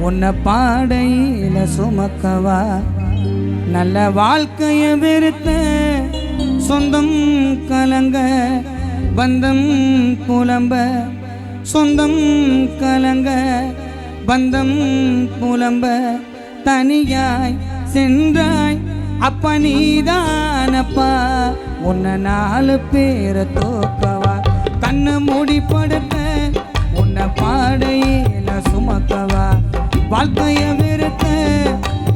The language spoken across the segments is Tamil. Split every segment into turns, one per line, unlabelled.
உன்னை பாடையில சுமக்கவா நல்ல வாழ்க்கைய வெறுத்த சொந்தம் கலங்க பந்தம் புலம்ப சொந்தம் கலங்க பந்தம் புலம்ப தனியாய் சென்றாய் அப்பா நீதானப்பா உன்னை 4 பேரை தோக்கவா கண்ணை மூடி படுத்த உன்னை பாடையில சுமக்கவா வாழ்க்கைய வெறுத்த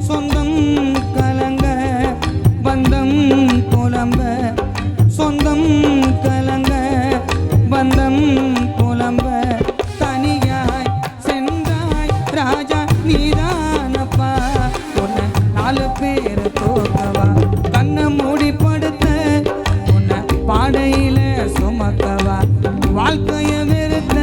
சொந்தம் கலங்க பந்தம் புலம்ப சொந்தம் கலங்க பந்தம் புலம்ப தனியாய் சென்றாய் ராஜா நீதானப்பா உன்னை 4 பேரை தோக்கவா கண்ணை மூடி படுத்த உன்னை பாடையில சுமக்கவா வாழ்க்கைய வெறுத்த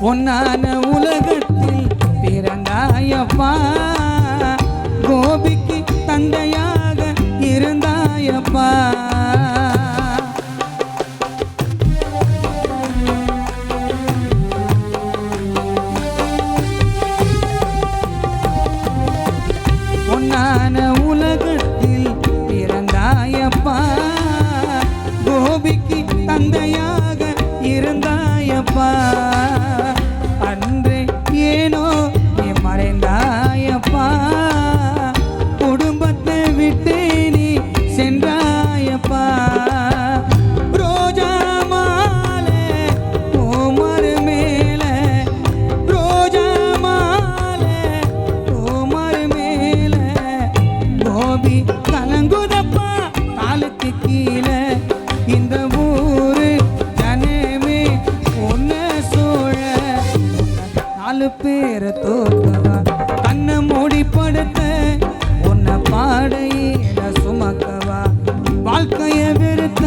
பொன்னான உலகத்தில் பிறந்தாயப்பா கோபிக்கு தந்தையாக இருந்தாயப்பா பொன்னான உலகத்தில் பிறந்தாயப்பா கோபிக்கு தந்தையாக இருந்தாயப்பா ஏனோ நீ மறைந்தாயப்பா குடும்பத்தை விட்டு நீ சென்றாயப்பா ரோஜா மாலை கோமர் மேல ரோஜா மாலை கோமர் மேல கோபி கலங்குதப்பா காலுக்கு கீழே இந்த ஊரு ஜனமே ஒன்னு சோழ 4 பேரை தோக்கவா கண்ணை மூடி படுத்த உன்னை பாடையில சுமக்கவா வாழ்க்கைய வெறுத்த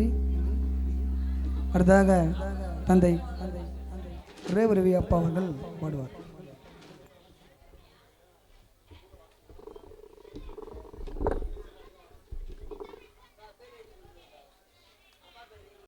நன்றி. அடுத்ததாக தந்தை ரேவரவி அப்பா அவர்கள் பாடுவார்.